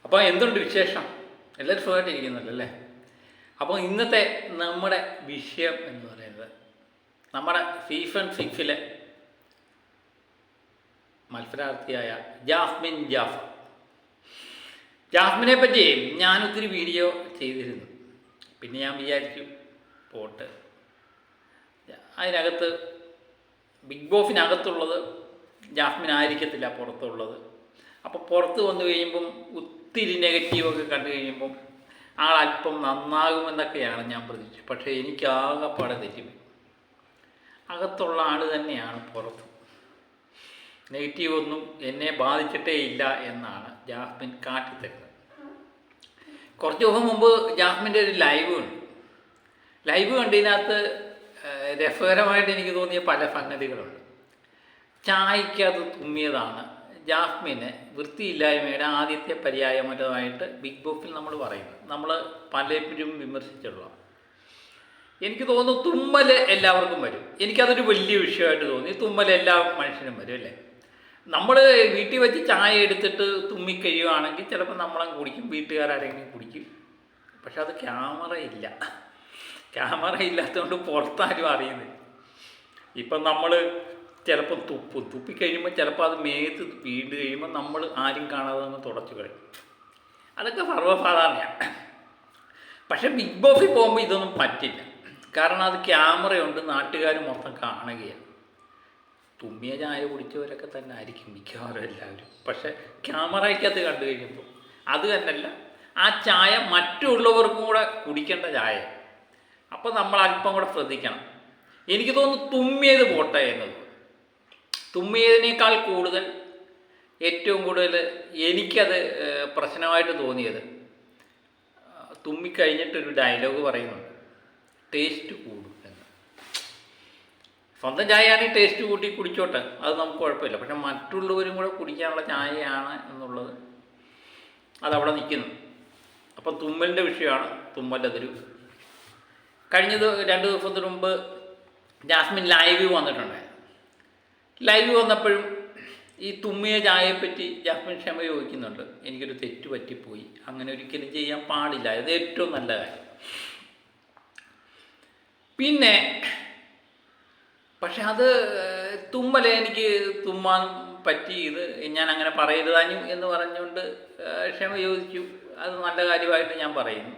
അപ്പോൾ എന്തുണ്ട് വിശേഷം? എല്ലാവരും സുഖമായിട്ടിരിക്കുന്നുണ്ടല്ലോ അല്ലേ? അപ്പോൾ ഇന്നത്തെ നമ്മുടെ വിഷയം എന്ന് പറയുന്നത് നമ്മുടെ സീസൺ 6 മത്സരാർത്ഥിയായ ജാസ്മിൻ ജാഫർ. ജാസ്മിനെ പറ്റി ഞാൻ ഒത്തിരി വീഡിയോ ചെയ്തിരുന്നു. പിന്നെ ഞാൻ വിചാരിച്ചു പോട്ട്, അതിനകത്ത് ബിഗ് ബോസിനകത്തുള്ളത് ജാസ്മിൻ ആയിരിക്കത്തില്ല പുറത്തുള്ളത്. അപ്പോൾ പുറത്ത് വന്നു കഴിയുമ്പം ഒത്തിരി നെഗറ്റീവൊക്കെ കണ്ടു കഴിയുമ്പം അല്പം നന്നാകുമെന്നൊക്കെയാണ് ഞാൻ പ്രതീക്ഷിച്ചത്. പക്ഷേ എനിക്ക് ആകെപ്പാടെ തെറ്റിപ്പോയി. അകത്തുള്ള ആൾ തന്നെയാണ് പുറത്ത്. നെഗറ്റീവൊന്നും എന്നെ ബാധിച്ചിട്ടേ ഇല്ല എന്നാണ് ജാസ്മിൻ കാട്ടിത്തരുന്നത്. കുറച്ച് ദിവസം മുമ്പ് ജാസ്മിൻ്റെ ഒരു ലൈവ് കണ്ടതിനകത്ത് രസകരമായിട്ട് എനിക്ക് തോന്നിയ പല സംഗതികളുണ്ട്. ചായക്കത് തുമ്മിയതാണ് ജാസ്മിന് വൃത്തിയില്ലായ്മയുടെ ആദ്യത്തെ പര്യായമറ്റമായിട്ട് ബിഗ് ബോസിൽ നമ്മൾ പറയുന്നത്. നമ്മൾ പലപ്പോഴും വിമർശിച്ചുള്ള, എനിക്ക് തോന്നുന്നു തുമ്മൽ എല്ലാവർക്കും വരും. എനിക്കതൊരു വലിയ വിഷയമായിട്ട് തോന്നി. തുമ്മൽ എല്ലാ മനുഷ്യനും വരും അല്ലേ? നമ്മൾ വീട്ടിൽ വെച്ച് ചായ എടുത്തിട്ട് തുമ്മിക്കഴിയുവാണെങ്കിൽ ചിലപ്പോൾ നമ്മളങ്ങ് കുടിക്കും, വീട്ടുകാരെങ്കിലും കുടിക്കും. പക്ഷെ അത് ക്യാമറ ഇല്ലാത്തതുകൊണ്ട് പുറത്താരും അറിയുന്നില്ല. ഇപ്പം നമ്മൾ ചിലപ്പോൾ തുപ്പിക്കഴിയുമ്പോൾ ചിലപ്പോൾ അത് മേത്ത് വീണ്ട് കഴിയുമ്പോൾ നമ്മൾ ആരും കാണാതെ ഒന്ന് തുടച്ചു കഴിയും. അതൊക്കെ സർവ്വസാധാരണയാണ്. പക്ഷെ ബിഗ് ബോസിൽ പോകുമ്പോൾ ഇതൊന്നും പറ്റില്ല. കാരണം അത് ക്യാമറയുണ്ട്, നാട്ടുകാർ മൊത്തം കാണുകയാണ്. തുമ്മിയ ചായ കുടിച്ചവരൊക്കെ തന്നെ ആയിരിക്കും മിക്കവാറും എല്ലാവരും. പക്ഷെ ക്യാമറയ്ക്കകത്ത് കണ്ടു കഴിയുമ്പോൾ അത് തന്നെയല്ല, ആ ചായ മറ്റുള്ളവർക്കും കൂടെ കുടിക്കേണ്ട ചായ. അപ്പോൾ നമ്മൾ അല്പം കൂടെ ശ്രദ്ധിക്കണം. എനിക്ക് തോന്നുന്നു തുമ്മിയത് പോട്ടെ എന്നത്. തുമ്മിയതിനേക്കാൾ കൂടുതൽ ഏറ്റവും കൂടുതൽ എനിക്കത് പ്രശ്നമായിട്ട് തോന്നിയത്, തുമ്മിക്കഴിഞ്ഞിട്ടൊരു ഡയലോഗ് പറയുന്നുണ്ട്, ടേസ്റ്റ് കൂടും എന്ന്. സ്വന്തം ചായയാണെങ്കിൽ ടേസ്റ്റ് കൂട്ടി കുടിച്ചോട്ടെ, അത് നമുക്ക് കുഴപ്പമില്ല. പക്ഷെ മറ്റുള്ളവരും കൂടെ കുടിക്കാനുള്ള ചായയാണ് എന്നുള്ളത് അതവിടെ നിൽക്കുന്നു. അപ്പം തുമ്മലിൻ്റെ വിഷയമാണ്. തുമ്മലതൊരു കഴിഞ്ഞത് 2 ദിവസത്തിന് മുമ്പ് ജാസ്മിൻ ലൈവ് വന്നിട്ടുണ്ടായിരുന്നു. ലൈവ് വന്നപ്പോഴും ഈ തുമ്മിയ ചായയെപ്പറ്റി ജാസ്മിൻ ക്ഷമ ചോദിക്കുന്നുണ്ട്. എനിക്കൊരു തെറ്റ് പറ്റിപ്പോയി, അങ്ങനെ ഒരിക്കലും ചെയ്യാൻ പാടില്ല, അത് ഏറ്റവും നല്ല കാര്യം. പിന്നെ പക്ഷെ അത് എനിക്ക് തുമ്മാൻ പറ്റി, ഇത് ഞാൻ അങ്ങനെ പറയരുതാഞ്ഞു എന്ന് പറഞ്ഞുകൊണ്ട് ക്ഷമ ചോദിച്ചു. അത് നല്ല കാര്യമായിട്ട് ഞാൻ പറയുന്നു.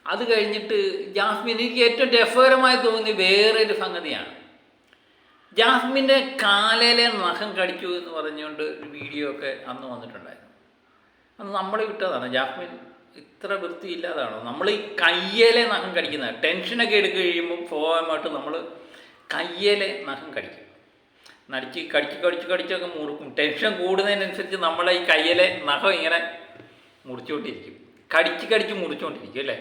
അത് കഴിഞ്ഞിട്ട് ജാസ്മിൻ, എനിക്ക് ഏറ്റവും രസകരമായി തോന്നി വേറൊരു സംഗതിയാണ്. ജാസ്മിൻ്റെ കാലയിലെ നഖം കടിച്ചു എന്ന് പറഞ്ഞുകൊണ്ട് ഒരു വീഡിയോ ഒക്കെ അന്ന് വന്നിട്ടുണ്ടായിരുന്നു. അന്ന് നമ്മൾ വിട്ടതാണ്. ജാസ്മിൻ ഇത്ര വൃത്തിയില്ലാതാണോ? നമ്മൾ ഈ കയ്യിലെ നഖം കടിക്കുന്നത്, ടെൻഷനൊക്കെ എടുക്കുക കഴിയുമ്പോൾ സ്വാഭാവികമായിട്ട് നമ്മൾ കയ്യിലെ നഖം കടിക്കും. കടിച്ചൊക്കെ മുറുക്കും. ടെൻഷൻ കൂടുന്നതിനനുസരിച്ച് നമ്മളെ ഈ കയ്യിലെ നഖം ഇങ്ങനെ മുറിച്ചുകൊണ്ടിരിക്കും, കടിച്ച് മുറിച്ചുകൊണ്ടിരിക്കും അല്ലേ?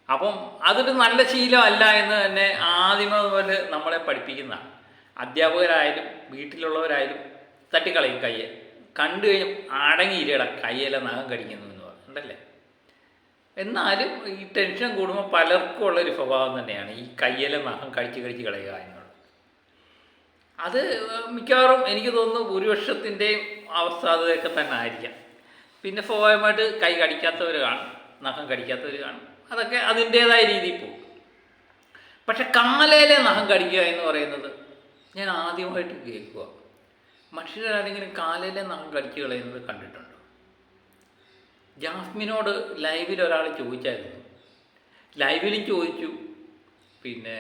അപ്പം അതൊരു നല്ല ശീലമല്ല എന്ന് തന്നെ ആദ്യമേ പോലെ നമ്മളെ പഠിപ്പിക്കുന്നതാണ്. അധ്യാപകരായാലും വീട്ടിലുള്ളവരായാലും തട്ടിക്കളയും കയ്യെ. കണ്ടു കഴിഞ്ഞാൽ അടങ്ങിയില്ലട കയ്യിലെ നഖം കടിക്കുന്നു എന്ന് പറഞ്ഞിട്ടുണ്ടല്ലേ. എന്നാലും ഈ ടെൻഷൻ കൂടുമ്പോൾ പലർക്കും ഉള്ളൊരു സ്വഭാവം തന്നെയാണ് ഈ കയ്യിലെ നഖം കടിച്ച് കളയുക എന്നുള്ളത്. അത് മിക്കവാറും എനിക്ക് തോന്നുന്നു ഭൂരിപക്ഷത്തിൻ്റെയും അവസ്ഥ അതൊക്കെ തന്നെ ആയിരിക്കാം. പിന്നെ സ്വാഭാവികമായിട്ട് കൈ കടിക്കാത്തവർ കാണും, നഖം കടിക്കാത്തവർ കാണും. അതൊക്കെ അതിൻ്റേതായ രീതിയിൽ പോകും. പക്ഷെ കാലയിലെ നഖം കടിക്കുക എന്ന് പറയുന്നത് ഞാൻ ആദ്യമായിട്ട് കേൾക്കുക. മനുഷ്യരാരെങ്കിലും കാലയിലെ നഖം കടിച്ചു കളയുന്നത് കണ്ടിട്ടുണ്ടോ? ജാസ്മിനോട് ലൈവിൽ ഒരാൾ ചോദിച്ചായിരുന്നു. ലൈവിലും ചോദിച്ചു. പിന്നെ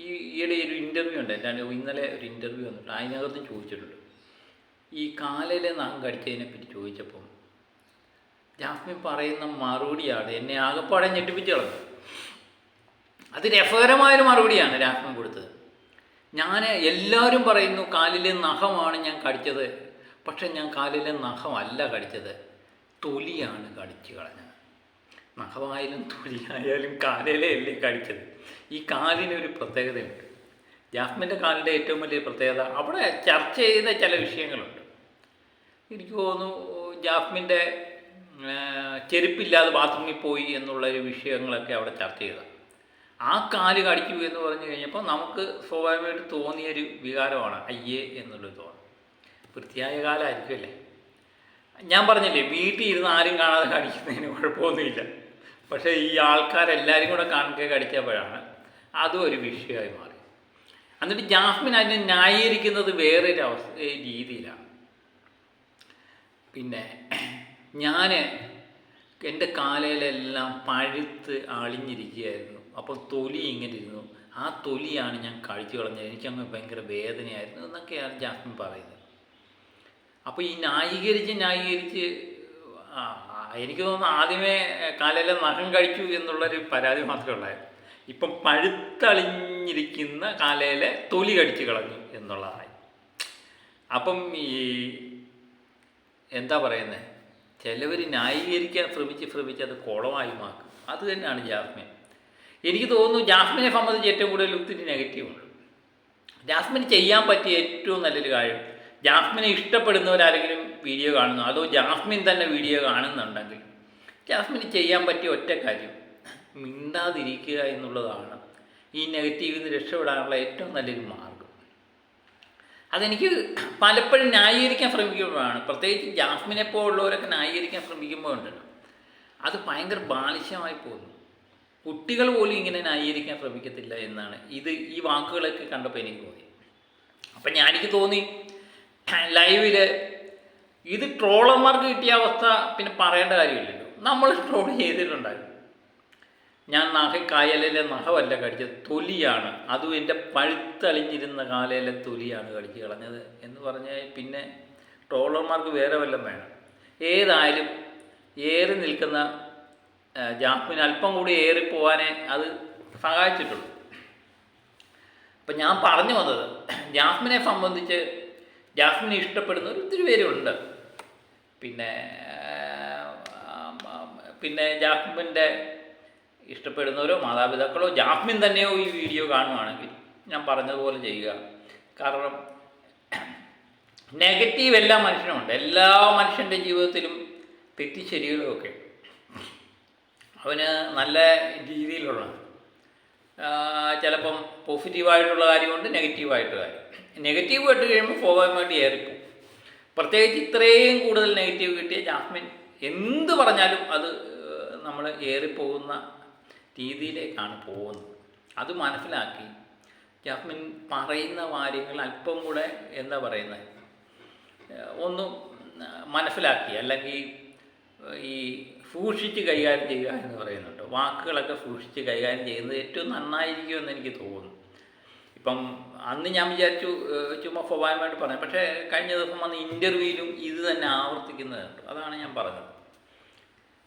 ഈയിടെ ഒരു ഇൻ്റർവ്യൂ ഉണ്ട്, ഇന്നലെ ഒരു ഇൻ്റർവ്യൂ വന്നിട്ട് അതിനകത്തും ചോദിച്ചിട്ടുണ്ട്. ഈ കാലയിലെ നഖം കടിച്ചതിനെപ്പറ്റി ചോദിച്ചപ്പം ജാസ്മിൻ പറയുന്ന മറുപടിയാണ് എന്നെ ആകെപ്പാടെ ഞെട്ടിപ്പിച്ച് കളഞ്ഞത്. അത് രസകരമായൊരു മറുപടിയാണ് ജാസ്മിൻ കൊടുത്തത്. എല്ലാവരും പറയുന്നു കാലിലെ നഖമാണ് ഞാൻ കടിച്ചത്. പക്ഷെ ഞാൻ കാലിലെ നഖമല്ല കടിച്ചത്, തൊലിയാണ് കടിച്ചു കളഞ്ഞത്. നഖമായാലും തൊലിയായാലും കാലിലെ അല്ലേ കടിച്ചത്. ഈ കാലിനൊരു പ്രത്യേകതയുണ്ട്. ജാസ്മിൻ്റെ കാലിൻ്റെ ഏറ്റവും വലിയ പ്രത്യേകത, അവിടെ ചർച്ച ചെയ്ത ചില വിഷയങ്ങളുണ്ട്. എനിക്ക് തോന്നുന്നു ജാസ്മിൻ്റെ ചെരുപ്പില്ലാതെ ബാത്റൂമിൽ പോയി എന്നുള്ളൊരു വിഷയങ്ങളൊക്കെ അവിടെ ചർച്ച ചെയ്തതാണ്. ആ കാല് കടിക്കൂ എന്ന് പറഞ്ഞു കഴിഞ്ഞപ്പോൾ നമുക്ക് സ്വാഭാവികമായിട്ട് തോന്നിയൊരു വികാരമാണ് അയ്യേ എന്നുള്ളത് തോന്നും. വൃത്തിയായ കാലമായിരിക്കും അല്ലേ? ഞാൻ പറഞ്ഞില്ലേ, വീട്ടിൽ ഇരുന്ന് ആരും കാണാതെ കടിക്കുന്നതിന് കുഴപ്പമൊന്നുമില്ല. പക്ഷേ ഈ ആൾക്കാരെല്ലാവരും കൂടെ കാണുക കടിച്ചപ്പോഴാണ് അതും ഒരു വിഷയമായി മാറി. എന്നിട്ട് ജാസ്മിൻ അതിനെ ന്യായീകരിക്കുന്നത് വേറൊരു രീതിയിലാണ്. പിന്നെ ഞാൻ എൻ്റെ കാലയിലെല്ലാം പഴുത്ത് അളിഞ്ഞിരിക്കുകയായിരുന്നു, അപ്പോൾ തൊലി ഇങ്ങനെ ഇരുന്നു, ആ തൊലിയാണ് ഞാൻ കഴിച്ചു കളഞ്ഞത്, എനിക്കങ്ങ് ഭയങ്കര വേദനയായിരുന്നു എന്നൊക്കെയാണ് ജാസ്മിൻ പറയുന്നത്. അപ്പോൾ ഈ ന്യായീകരിച്ച് എനിക്ക് തോന്നുന്നു ആദ്യമേ കാലയിലെ നഖം കഴിച്ചു എന്നുള്ളൊരു പരാതി മാത്രമേ ഉള്ളായിരുന്നു. ഇപ്പം പഴുത്തളിഞ്ഞിരിക്കുന്ന കാലയിലെ തൊലി കടിച്ചു കളഞ്ഞു എന്നുള്ളതായി. അപ്പം ഈ എന്താ പറയുന്നത്, ചിലവർ ന്യായീകരിക്കാൻ ശ്രമിച്ച് അത് കുളമായി മാക്കും. അത് തന്നെയാണ് ജാസ്മിൻ. എനിക്ക് തോന്നുന്നു ജാസ്മിനെ സംബന്ധിച്ച് ഏറ്റവും കൂടുതൽ ഒത്തിരി നെഗറ്റീവുണ്ട്. ജാസ്മിന് ചെയ്യാൻ പറ്റിയ ഏറ്റവും നല്ലൊരു കാര്യം, ജാസ്മിനെ ഇഷ്ടപ്പെടുന്നവരാരെങ്കിലും വീഡിയോ കാണുന്നു, അതോ ജാസ്മിൻ തന്നെ വീഡിയോ കാണുന്നുണ്ടെങ്കിൽ ജാസ്മിന് ചെയ്യാൻ പറ്റിയ ഒറ്റ കാര്യം മിണ്ടാതിരിക്കുക എന്നുള്ളതാണ് ഈ നെഗറ്റീവിൽ നിന്ന് രക്ഷപ്പെടാനുള്ള ഏറ്റവും നല്ലൊരു മാർഗം. അതെനിക്ക് പലപ്പോഴും ന്യായീകരിക്കാൻ ശ്രമിക്കുമ്പോഴാണ്, പ്രത്യേകിച്ച് ജാസ്മിനെ പോലുള്ളവരൊക്കെ ന്യായീകരിക്കാൻ ശ്രമിക്കുമ്പോഴുണ്ടല്ലോ, അത് ഭയങ്കര ബാലിശമായി പോകുന്നു. കുട്ടികൾ പോലും ഇങ്ങനെ ന്യായീകരിക്കാൻ ശ്രമിക്കത്തില്ല എന്നാണ് ഈ വാക്കുകളൊക്കെ കണ്ടപ്പോൾ എനിക്ക് തോന്നി. അപ്പം എനിക്ക് തോന്നി ലൈവിൽ ഇത് ട്രോളർമാർക്ക് കിട്ടിയ അവസ്ഥ പിന്നെ പറയേണ്ട കാര്യമില്ലല്ലോ, നമ്മൾ ട്രോൾ ചെയ്തിട്ടുണ്ടായിരുന്നു. ഞാൻ കായലിലെ നഖമല്ല കടിച്ചത്, തൊലിയാണ്, അതും എൻ്റെ പഴുത്തളിഞ്ഞിരുന്ന കാലയിലെ തൊലിയാണ് കടിച്ച് കളഞ്ഞത് എന്ന് പറഞ്ഞാൽ പിന്നെ ട്രോളർമാർക്ക് വേറെ വല്ലതും വേണം. ഏതായാലും ഏറി നിൽക്കുന്ന ജാസ്മിൻ അല്പം കൂടി ഏറിപ്പോവാനേ അത് സഹായിച്ചിട്ടുള്ളൂ. അപ്പം ഞാൻ പറഞ്ഞു വന്നത്, ജാസ്മിനെ സംബന്ധിച്ച് ജാസ്മിനെ ഇഷ്ടപ്പെടുന്ന ഒത്തിരി പേരുണ്ട്. പിന്നെ ജാസ്മിൻ്റെ ഇഷ്ടപ്പെടുന്നവരോ മാതാപിതാക്കളോ ജാസ്മിൻ തന്നെയോ ഈ വീഡിയോ കാണുവാണെങ്കിൽ ഞാൻ പറഞ്ഞതുപോലെ ചെയ്യുക. കാരണം നെഗറ്റീവ് എല്ലാ മനുഷ്യനുമുണ്ട്, എല്ലാ മനുഷ്യൻ്റെ ജീവിതത്തിലും തെറ്റിശരികളുമൊക്കെ അവന് നല്ല രീതിയിലുള്ള ചിലപ്പം പോസിറ്റീവായിട്ടുള്ള കാര്യമുണ്ട്, നെഗറ്റീവായിട്ട് കാര്യം. നെഗറ്റീവ് കേട്ട് കഴിയുമ്പോൾ സ്വാഭാവികമായിട്ട് ഏറിപ്പോവും. പ്രത്യേകിച്ച് ഇത്രയും കൂടുതൽ നെഗറ്റീവ് കിട്ടിയ ജാസ്മിൻ എന്ത് പറഞ്ഞാലും അത് നമ്മൾ ഏറിപ്പോകുന്ന രീതിയിലേക്കാണ് പോകുന്നത്. അത് മനസ്സിലാക്കി ജാസ്മിൻ പറയുന്ന കാര്യങ്ങൾ അല്പം കൂടെ എന്താ പറയുന്നത്, ഒന്നും മനസ്സിലാക്കി, അല്ലെങ്കിൽ ഈ സൂക്ഷിച്ച് കൈകാര്യം ചെയ്യുക എന്ന് പറയുന്നുണ്ട്, വാക്കുകളൊക്കെ സൂക്ഷിച്ച് കൈകാര്യം ചെയ്യുന്നത് ഏറ്റവും നന്നായിരിക്കുമെന്ന് എനിക്ക് തോന്നുന്നു. ഇപ്പം അന്ന് ഞാൻ വിചാരിച്ചു ചുമ്മാ സ്വാഭാവികമായിട്ട് പറഞ്ഞു, പക്ഷേ കഴിഞ്ഞ ദിവസം വന്ന ഇൻ്റർവ്യൂവിലും ഇത് തന്നെ ആവർത്തിക്കുന്നതുണ്ട്. അതാണ് ഞാൻ പറഞ്ഞത്.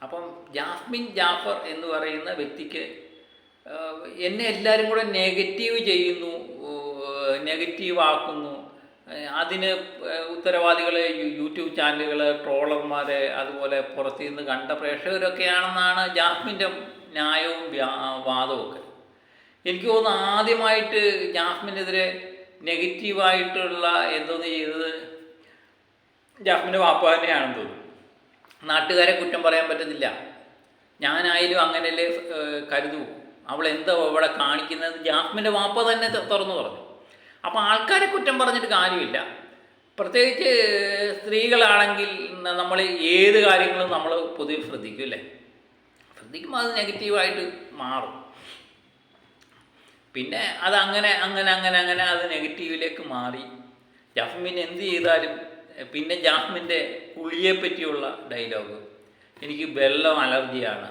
അപ്പം ജാസ്മിൻ ജാഫർ എന്ന് പറയുന്ന വ്യക്തിക്ക് എന്നെ എല്ലാവരും കൂടെ നെഗറ്റീവ് ചെയ്യുന്നു, നെഗറ്റീവ് ആക്കുന്നു, അതിന് ഉത്തരവാദികൾ യൂട്യൂബ് ചാനലുകൾ, ട്രോളർമാർ, അതുപോലെ പുറത്തു നിന്ന് കണ്ട പ്രേക്ഷകരൊക്കെയാണെന്നാണ് ജാസ്മിൻ്റെ ന്യായവും വാദവും ഒക്കെ. എനിക്ക് തോന്നുന്നു ആദ്യമായിട്ട് ജാസ്മിനെതിരെ നെഗറ്റീവായിട്ടുള്ള എന്തോന്ന് ചെയ്തത് ജാസ്മിൻ്റെ വാപ്പ തന്നെയാണെന്ന് തോന്നുന്നു. നാട്ടുകാരെ കുറ്റം പറയാൻ പറ്റത്തില്ല, ഞാനായാലും അങ്ങനെയല്ലേ കരുതൂ, അവൾ എന്താ അവിടെ കാണിക്കുന്നത് ജാസ്മിൻ്റെ വാപ്പ തന്നെ തുറന്നു പറഞ്ഞു. അപ്പോൾ ആൾക്കാരെ കുറ്റം പറഞ്ഞിട്ട് കാര്യമില്ല. പ്രത്യേകിച്ച് സ്ത്രീകളാണെങ്കിൽ നമ്മൾ ഏത് കാര്യങ്ങളും നമ്മൾ പൊതുവെ ശ്രദ്ധിക്കും അല്ലേ, ശ്രദ്ധിക്കുമ്പോൾ അത് നെഗറ്റീവായിട്ട് മാറും. പിന്നെ അത് അങ്ങനെ അത് നെഗറ്റീവിലേക്ക് മാറി. ജാസ്മിൻ എന്ത് ചെയ്താലും പിന്നെ ജാസ്മിൻ്റെ കുളിയെ പറ്റിയുള്ള ഡയലോഗ്, എനിക്ക് വെള്ളം അലർജിയാണ്,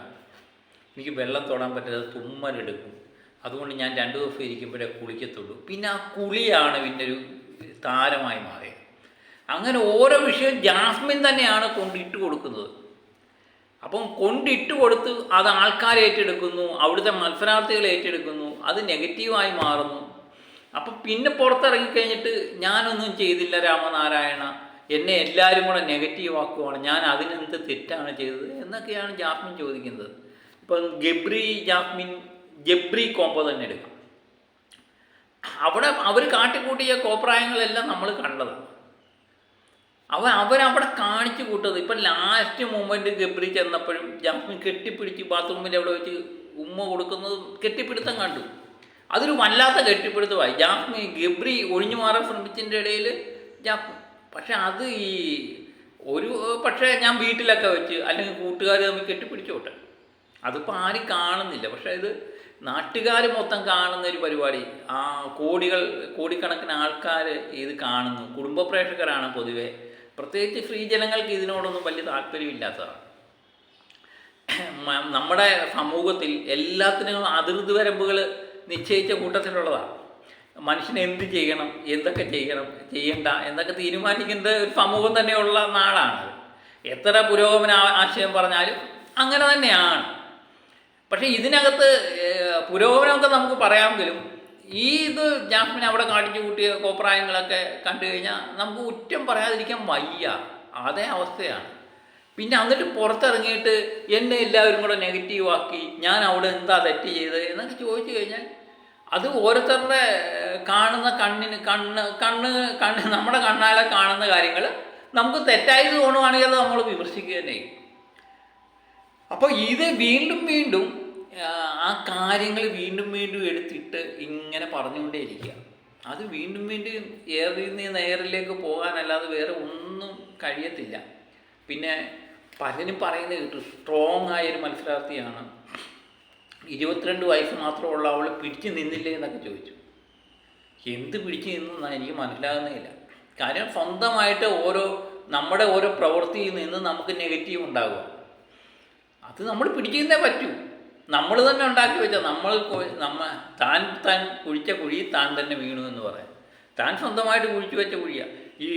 എനിക്ക് വെള്ളം തൊടാൻ പറ്റാതെ തുമ്മലെടുക്കും, അതുകൊണ്ട് ഞാൻ 2 ദിവസം ഇരിക്കുമ്പോഴേ കുളിക്കത്തുള്ളൂ. പിന്നെ ആ കുളിയാണ് പിന്നെ ഒരു താരമായി മാറിയത്. അങ്ങനെ ഓരോ വിഷയം ജാസ്മിൻ തന്നെയാണ് കൊണ്ടിട്ട് കൊടുക്കുന്നത്. അപ്പം കൊണ്ടിട്ട് കൊടുത്ത് അത് ആൾക്കാർ ഏറ്റെടുക്കുന്നു, അവിടുത്തെ മത്സരാർത്ഥികൾ ഏറ്റെടുക്കുന്നു, അത് നെഗറ്റീവായി മാറുന്നു. അപ്പം പിന്നെ പുറത്തിറങ്ങിക്കഴിഞ്ഞിട്ട് ഞാനൊന്നും ചെയ്തില്ല രാമനാരായണ, എന്നെ എല്ലാവരും കൂടെ നെഗറ്റീവാക്കുവാണ്, ഞാൻ അതിനെന്ത് തെറ്റാണ് ചെയ്തത് എന്നൊക്കെയാണ് ജാസ്മിൻ ചോദിക്കുന്നത്. ഇപ്പം ജബ്രി കോംബോ തന്നെ എടുക്കാം. അവിടെ അവർ കാട്ടിക്കൂട്ടിയ കോപ്രായങ്ങളെല്ലാം നമ്മൾ കണ്ടത്. അവരവിടെ കാണിച്ചു കൂട്ടത്. ഇപ്പം ലാസ്റ്റ് മൊമെൻറ്റ് ഗബ്രി ചെന്നപ്പോഴും ജാസ്മിൻ കെട്ടിപ്പിടിച്ച് ബാത്റൂമിൻ്റെ അവിടെ വെച്ച് ഉമ്മ കൊടുക്കുന്നതും കെട്ടിപ്പിടുത്തം കണ്ടു. അതൊരു വല്ലാത്ത കെട്ടിപ്പിടുത്തമായി. ഗബ്രി ഒഴിഞ്ഞു മാറാൻ ശ്രമിച്ചതിൻ്റെ ഇടയിൽ പക്ഷെ അത് ഈ ഒരു പക്ഷേ ഞാൻ വീട്ടിലൊക്കെ വെച്ച് അല്ലെങ്കിൽ കൂട്ടുകാർ തമ്മിൽ കെട്ടിപ്പിടിച്ചോട്ടെ, അതിപ്പോൾ ആരും കാണുന്നില്ല. പക്ഷേ ഇത് നാട്ടുകാർ മൊത്തം കാണുന്ന ഒരു പരിപാടി, ആ കോടിക്കണക്കിന് ആൾക്കാർ ഇത് കാണുന്നു. കുടുംബ പ്രേക്ഷകരാണ് പൊതുവെ, പ്രത്യേകിച്ച് സ്ത്രീ ജനങ്ങൾക്ക് ഇതിനോടൊന്നും വലിയ താല്പര്യമില്ലാത്തതാണ്. നമ്മുടെ സമൂഹത്തിൽ എല്ലാത്തിനും അതിർത്തി വരമ്പുകൾ നിശ്ചയിച്ച കൂട്ടത്തിലുള്ളതാണ്. മനുഷ്യന് എന്ത് ചെയ്യണം, എന്തൊക്കെ ചെയ്യണ്ട എന്നൊക്കെ തീരുമാനിക്കുന്നത് ഒരു സമൂഹം തന്നെയുള്ള നാടാണ്. എത്ര പുരോഗമന ആശയം പറഞ്ഞാലും അങ്ങനെ തന്നെയാണ്. പക്ഷേ ഇതിനകത്ത് പുരോഗമനമൊക്കെ നമുക്ക് പറയാമെങ്കിലും ഇത് ജാസ്മിൻ അവിടെ കാണിച്ചു കൂട്ടിയ കോപ്രായങ്ങളൊക്കെ കണ്ടു കഴിഞ്ഞാൽ നമുക്ക് കുറ്റം പറയാതിരിക്കാൻ വയ്യ. അതേ അവസ്ഥയാണ്. പിന്നെ എന്നിട്ട് പുറത്തിറങ്ങിയിട്ട് എന്നെ എല്ലാവരും കൂടെ നെഗറ്റീവാക്കി, ഞാൻ അവിടെ എന്താ തെറ്റ് ചെയ്തത് എന്നൊക്കെ ചോദിച്ചു കഴിഞ്ഞാൽ അത് ഓരോരുത്തരുടെ കാണുന്ന കണ്ണ് നമ്മുടെ കണ്ണാലെ കാണുന്ന കാര്യങ്ങൾ നമുക്ക് തെറ്റായത് തോന്നുവാണെങ്കിൽ അത് നമ്മൾ വിമർശിക്കുക തന്നെ ചെയ്യും. അപ്പോൾ ഇത് വീണ്ടും ആ കാര്യങ്ങൾ വീണ്ടും എടുത്തിട്ട് ഇങ്ങനെ പറഞ്ഞുകൊണ്ടേയിരിക്കുക. അത് വീണ്ടും ഏറിൽ നിന്ന് നേരിലേക്ക് പോകാനല്ലാതെ വേറെ ഒന്നും കഴിയത്തില്ല. പിന്നെ പലരും പറയുന്നത് കേട്ടു, സ്ട്രോങ് ആയൊരു മത്സരാർത്ഥിയാണ്, 22 വയസ്സ് മാത്രമുള്ള അവൾ പിടിച്ചു നിന്നില്ലേ എന്നൊക്കെ ചോദിച്ചു. എന്ത് പിടിച്ചു നിന്നെന്നാണ് എനിക്ക് മനസ്സിലാകുന്നില്ല. കാര്യം സ്വന്തമായിട്ട് നമ്മുടെ ഓരോ പ്രവൃത്തിയിൽ നിന്ന് നമുക്ക് നെഗറ്റീവ് ഉണ്ടാകുക, അത് നമ്മൾ പിടിച്ചു നിന്നേ പറ്റൂ. നമ്മൾ തന്നെ ഉണ്ടാക്കി വെച്ചാൽ താൻ കുഴിച്ച കുഴി താൻ തന്നെ വീണു എന്ന് പറയാം. താൻ സ്വന്തമായിട്ട് കുഴിച്ചു വെച്ച കുഴിയാണ്. ഈ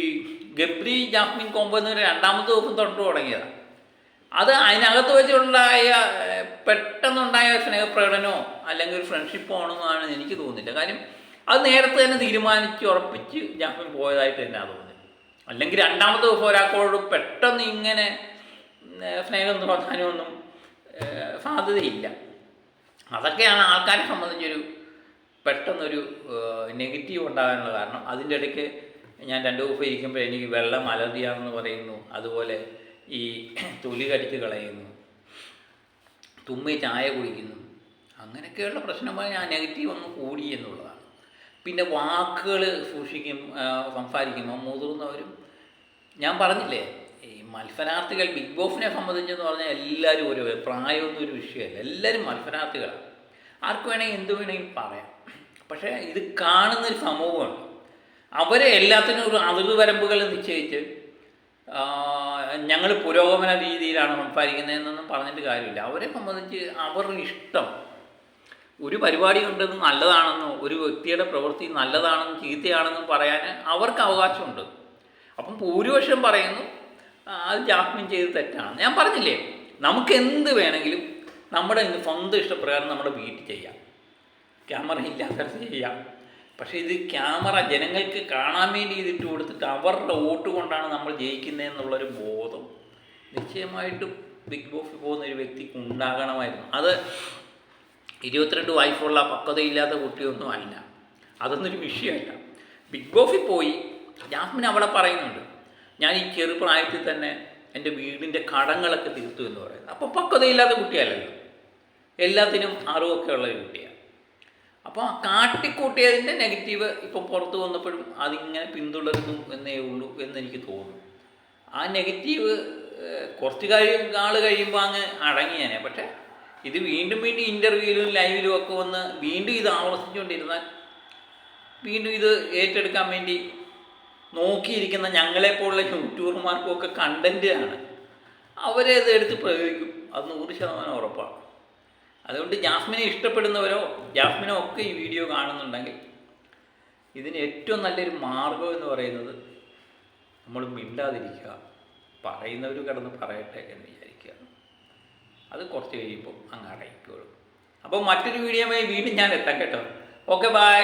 ഗബ്രി ജാസ്മിൻ കോംബോ എന്ന് പറയുന്ന 2ാമത്തെ ദിവസം തൊട്ട് തുടങ്ങിയതാണ്. അത് അതിനകത്ത് വെച്ചുണ്ടായ പെട്ടെന്നുണ്ടായ സ്നേഹപ്രകടനമോ അല്ലെങ്കിൽ ഒരു ഫ്രണ്ട്ഷിപ്പോ ആണെന്നാണ് എനിക്ക് തോന്നുന്നില്ല. കാര്യം അത് നേരത്തെ തന്നെ തീരുമാനിച്ച് ഉറപ്പിച്ച് ജാസ്മിൻ പോയതായിട്ട് തന്നെ തോന്നുന്നത്. അല്ലെങ്കിൽ 2ാമത്തെ ദിവസം ഒരാൾക്കോട് പെട്ടെന്ന് ഇങ്ങനെ സ്നേഹം തോന്നാനൊന്നും സാധ്യതയില്ല. അതൊക്കെയാണ് ആൾക്കാരെ സംബന്ധിച്ചൊരു പെട്ടെന്നൊരു നെഗറ്റീവ് ഉണ്ടാകാനുള്ള കാരണം. അതിൻ്റെ ഇടയ്ക്ക് ഞാൻ 2 ദിവസം ഇരിക്കുമ്പോൾ എനിക്ക് വെള്ളം അലർജിയാണെന്ന് പറയുന്നു, അതുപോലെ ഈ തൊലി കടിച്ച് കളയുന്നു, തുമ്മി ചായ കുടിക്കുന്നു, അങ്ങനെയൊക്കെയുള്ള പ്രശ്നമായി ഞാൻ നെഗറ്റീവ് ഒന്ന് കൂടി എന്നുള്ളതാണ്. പിന്നെ വാക്കുകൾ സംസാരിക്കുമ്പോൾ മുതിർന്നവരും, ഞാൻ പറഞ്ഞില്ലേ ഈ മത്സരാർത്ഥികൾ ബിഗ് ബോസിനെ സംബന്ധിച്ചെന്ന് പറഞ്ഞാൽ എല്ലാവരും ഒരു പ്രായമൊന്നും ഒരു വിഷയമല്ല, എല്ലാവരും മത്സരാർത്ഥികളാണ്. ആർക്ക് വേണമെങ്കിൽ എന്ത് വേണമെങ്കിലും പറയാം. പക്ഷേ ഇത് കാണുന്നൊരു സമൂഹമാണ്. അവരെ എല്ലാത്തിനും ഒരു അതിർത്തി വരമ്പുകൾ നിശ്ചയിച്ച് ഞങ്ങൾ പുരോഗമന രീതിയിലാണ് സംസാരിക്കുന്നതെന്നൊന്നും പറഞ്ഞിട്ട് കാര്യമില്ല. അവരെ സംബന്ധിച്ച് അവരുടെ ഇഷ്ടം, ഒരു പരിപാടി കൊണ്ടത് നല്ലതാണെന്നോ ഒരു വ്യക്തിയുടെ പ്രവൃത്തി നല്ലതാണെന്നും ചീത്തയാണെന്നും പറയാൻ അവർക്ക് അവകാശമുണ്ട്. അപ്പം ഭൂരിപക്ഷം പറയുന്നു അത് ജാസ്മിൻ ചെയ്ത് തെറ്റാണ്. ഞാൻ പറഞ്ഞില്ലേ, നമുക്ക് എന്ത് വേണമെങ്കിലും നമ്മുടെ സ്വന്തം ഇഷ്ടപ്രകാരം നമ്മുടെ വീട്ടിൽ ചെയ്യാം, ക്യാമറ ഇല്ലാത്തത് ചെയ്യാം. പക്ഷേ ഇത് ക്യാമറ ജനങ്ങൾക്ക് കാണാൻ വേണ്ടി ഇതിട്ട് കൊടുത്തിട്ട് അവരുടെ വോട്ട് കൊണ്ടാണ് നമ്മൾ ജയിക്കുന്നതെന്നുള്ളൊരു ബോധം നിശ്ചയമായിട്ടും ബിഗ് ബോസിൽ പോകുന്ന ഒരു വ്യക്തിക്ക് ഉണ്ടാകണമായിരുന്നു. അത് 22 വയസ്സുള്ള പക്വതയില്ലാത്ത കുട്ടിയൊന്നും അല്ല, അതൊന്നൊരു വിഷയമല്ല. ബിഗ് ബോസിൽ പോയി ജാസ്മിൻ അവിടെ പറയുന്നുണ്ട്, ഞാൻ ഈ ചെറുപ്രായത്തിൽ തന്നെ എൻ്റെ വീടിൻ്റെ കടങ്ങളൊക്കെ തീർത്തു എന്ന് പറയുന്നത്. അപ്പോൾ പക്വതയില്ലാത്ത കുട്ടിയല്ലല്ലോ, എല്ലാത്തിനും അറിവൊക്കെ ഉള്ള ഒരു കുട്ടിയാണ്. അപ്പോൾ കാട്ടിക്കൂട്ടിയതിൻ്റെ നെഗറ്റീവ് ഇപ്പോൾ പുറത്ത് വന്നപ്പോഴും അതിങ്ങനെ പിന്തുടരുന്നു എന്നേ ഉള്ളൂ എന്നെനിക്ക് തോന്നുന്നു. ആ നെഗറ്റീവ് കുറച്ച് നാൾ കഴിയുമ്പോൾ അങ്ങ് അടങ്ങിയേനെ. പക്ഷേ ഇത് വീണ്ടും ഇൻ്റർവ്യൂവിലും ലൈവിലും ഒക്കെ വന്ന് വീണ്ടും ഇത് ആവർത്തിച്ചുകൊണ്ടിരുന്നാൽ വീണ്ടും ഇത് ഏറ്റെടുക്കാൻ വേണ്ടി നോക്കിയിരിക്കുന്ന ഞങ്ങളെപ്പോലുള്ള യൂട്യൂബർമാർക്കും ഒക്കെ കണ്ടൻറ്റ് ആണ്. അവരെ ഇത് എടുത്ത് പ്രയോഗിക്കും, അത് 100% ഉറപ്പാണ്. അതുകൊണ്ട് ജാസ്മിനെ ഇഷ്ടപ്പെടുന്നവരോ ജാസ്മിനോ ഒക്കെ ഈ വീഡിയോ കാണുന്നുണ്ടെങ്കിൽ ഇതിന് ഏറ്റവും നല്ലൊരു മാർഗം എന്ന് പറയുന്നത് നമ്മൾ മിണ്ടാതിരിക്കുക, പറയുന്നവർ കിടന്ന് പറയട്ടെ എന്ന് വിചാരിക്കുക. അത് കുറച്ച് കഴിയുമ്പോൾ അങ്ങ് അടയിക്കോളും. അപ്പോൾ മറ്റൊരു വീഡിയോയുമായി വീണ്ടും ഞാൻ എത്താം കേട്ടോ. Okay, by.